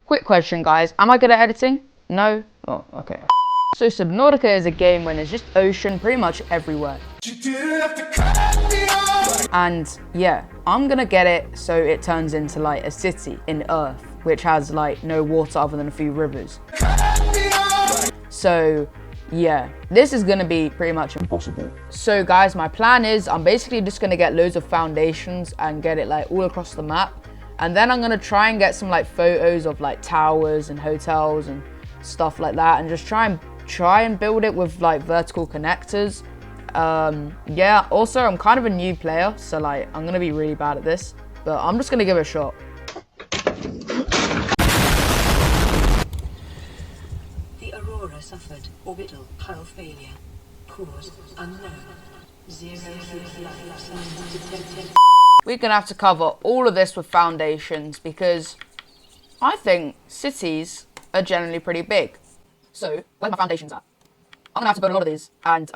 Quick question, guys. Am I good at editing? No? Oh, okay. So Subnautica is a game when there's just ocean pretty much everywhere. And yeah, I'm gonna get it so it turns into like a city in Earth, which has like no water other than a few rivers. So yeah, this is gonna be pretty much impossible. So guys, my plan is I'm basically just gonna get loads of foundations and get it like all across the map. And then I'm gonna try and get some like photos of like towers and hotels and stuff like that, and just try and build it with like vertical connectors. Yeah, also I'm kind of a new player, so like I'm gonna be really bad at this, but I'm just gonna give it a shot. The Aurora suffered orbital hull failure. Cause unknown. 0 flights detected. We're gonna have to cover all of this with foundations because I think cities are generally pretty big. So where's my foundations at? I'm gonna have to build a lot of these, and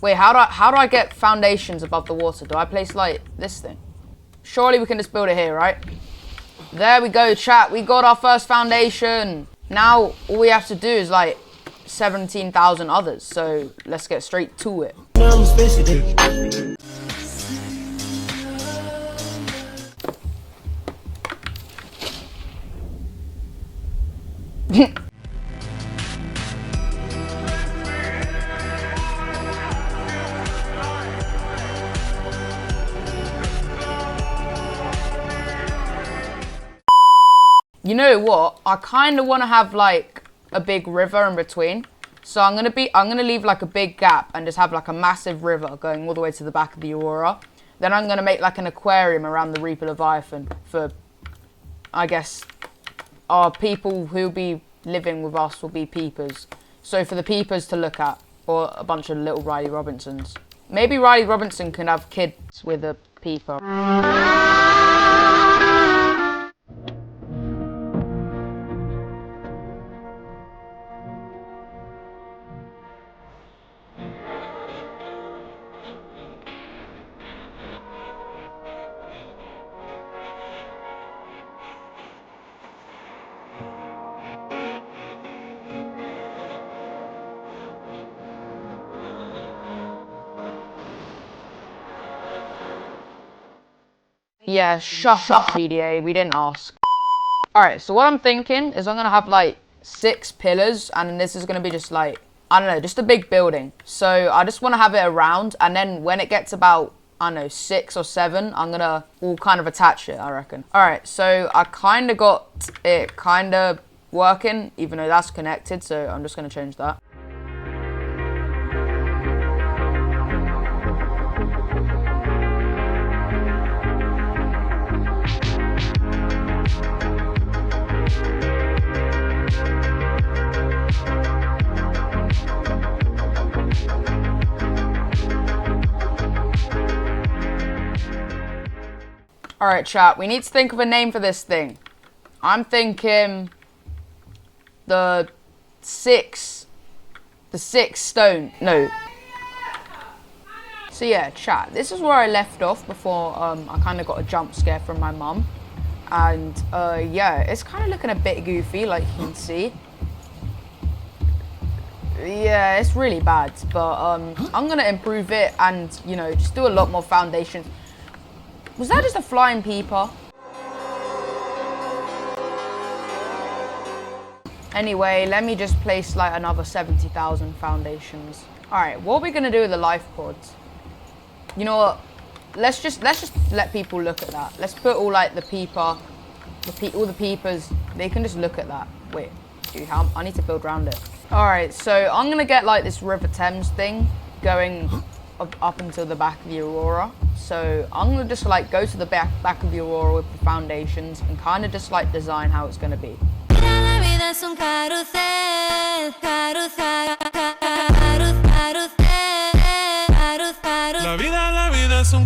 wait, how do I get foundations above the water? Do I place like this thing? Surely we can just build it here, right? There we go, chat. We got our first foundation. Now all we have to do is like 17,000 others. So let's get straight to it. You know what? I kind of want to have like a big river in between. So I'm gonna leave like a big gap and just have like a massive river going all the way to the back of the Aurora. Then I'm gonna make like an aquarium around the Reaper Leviathan for, I guess, our people who'll be living with us will be peepers. So for the peepers to look at, or a bunch of little Riley Robinsons. Maybe Riley Robinson can have kids with a peeper. Yeah, shut up, PDA. We didn't ask. Alright, so what I'm thinking is I'm going to have like 6 pillars, and this is going to be just like, I don't know, just a big building. So I just want to have it around, and then when it gets about, I don't know, 6 or 7, I'm going to all kind of attach it, I reckon. Alright, so I kind of got it kind of working, even though that's connected, so I'm just going to change that. Alright, chat, we need to think of a name for this thing. I'm thinking the six stone, no. So yeah, chat, this is where I left off before I kind of got a jump scare from my mum. And yeah, it's kind of looking a bit goofy, like you can see. Yeah, it's really bad, but I'm gonna improve it and, you know, just do a lot more foundations. Was that just a flying peeper? Anyway, let me just place like another 70,000 foundations. Alright, what are we gonna do with the life pods? You know what? Let's just let people look at that. Let's put all like the peeper, all the peepers, they can just look at that. Wait, dude, I need to build around it. Alright, so I'm gonna get like this River Thames thing going up until the back of the Aurora. So I'm gonna just like go to the back of the Aurora with the foundations and kind of just like design how it's gonna be. parece carrossel,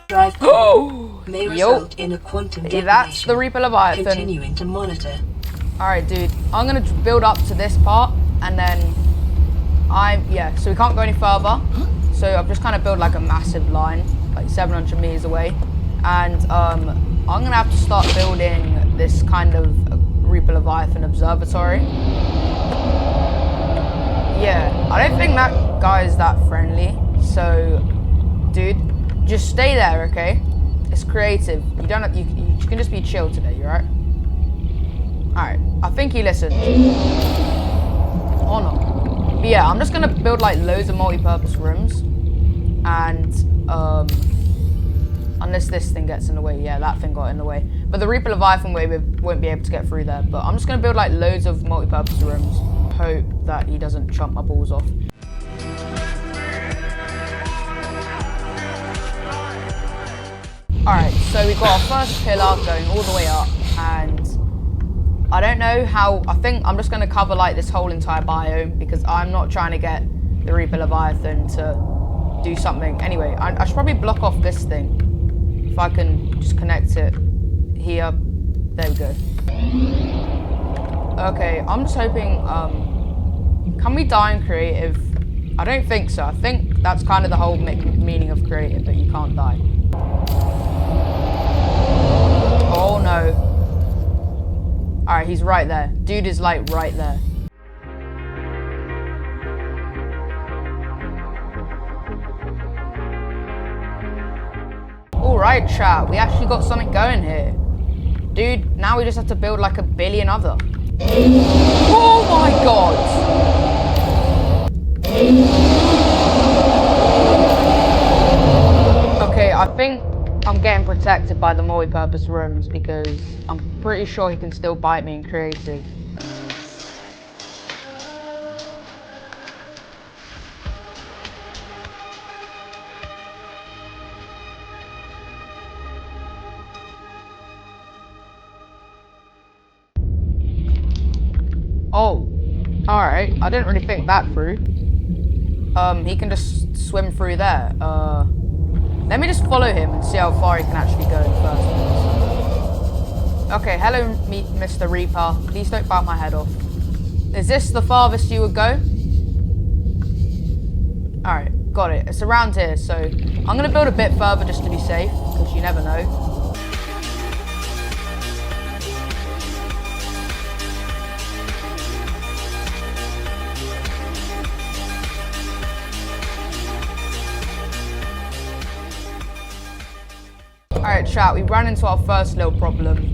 Drive Oh! may Yo! result in a quantum detonation. That's the Reaper Leviathan. Continuing to monitor. Alright, dude. I'm gonna build up to this part, and then so we can't go any further. So I've just kind of built like a massive line, like 700 meters away. And I'm gonna have to start building this kind of Reaper Leviathan observatory. Yeah, I don't think that guy is that friendly. So, dude, just stay there, okay? It's creative. You don't have, you can just be chill today, you right? Alright, I think he listened. Or not. But yeah, I'm just gonna build like loads of multi-purpose rooms. And unless this thing gets in the way. Yeah, that thing got in the way. But the Reaper Leviathan won't be able to get through there. But I'm just gonna build like loads of multi-purpose rooms. Hope that he doesn't chomp my balls off. Alright, so we've got our first pillar going all the way up, and I don't know how. I think I'm just going to cover like this whole entire biome because I'm not trying to get the Reaper Leviathan to do something. Anyway, I should probably block off this thing. If I can just connect it here. There we go. Okay, I'm just hoping, can we die in creative? I don't think so. I think that's kind of the whole meaning of creative, that you can't die. Oh no. Alright, he's right there. Dude is like right there. Alright, chat. We actually got something going here. Dude, now we just have to build like a billion other. Oh my god! Okay, I think I'm getting protected by the multi-purpose rooms because I'm pretty sure he can still bite me in creative. Oh, alright. I didn't really think that through. He can just swim through there. Let me just follow him and see how far he can actually go in the first place. Okay, hello, Mr. Reaper. Please don't bite my head off. Is this the farthest you would go? Alright, got it. It's around here, so I'm gonna build a bit further just to be safe, because you never know. Alright, chat, we ran into our first little problem.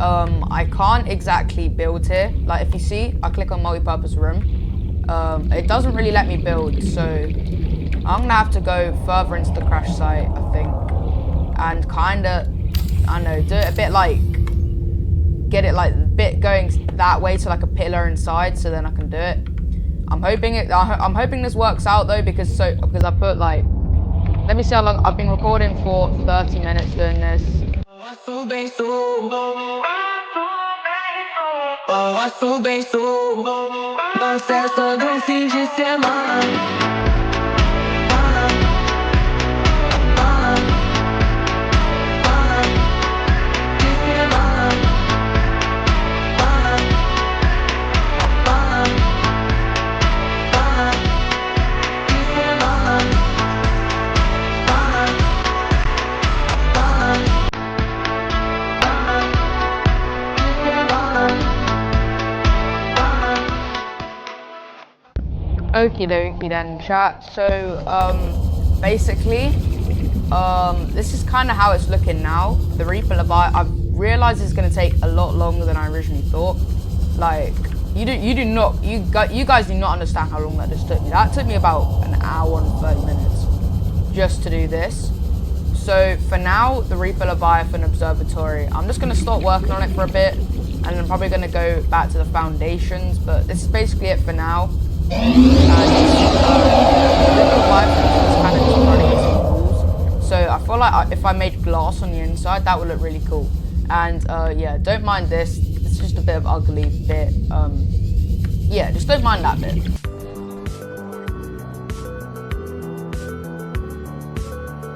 I can't exactly build here. Like, if you see, I click on multi-purpose room. It doesn't really let me build, so I'm gonna have to go further into the crash site, I think. And kinda, I don't know, do it a bit like, get it like a bit going that way to like a pillar inside, so then I can do it. I'm hoping this works out though, because I put like, let me see how long. I've been recording for 30 minutes doing this. Okie dokie then, chat. So, basically, this is kind of how it's looking now. The Reaper Leviathan, I've realized it's going to take a lot longer than I originally thought. Like, you guys do not understand how long that just took me. That took me about an hour and 30 minutes just to do this. So, for now, the Reaper Leviathan Observatory, I'm just going to start working on it for a bit, and I'm probably going to go back to the foundations, but this is basically it for now. So I feel like if I made glass on the inside, that would look really cool. And yeah, don't mind this. It's just a bit of ugly bit. Yeah, just don't mind that bit.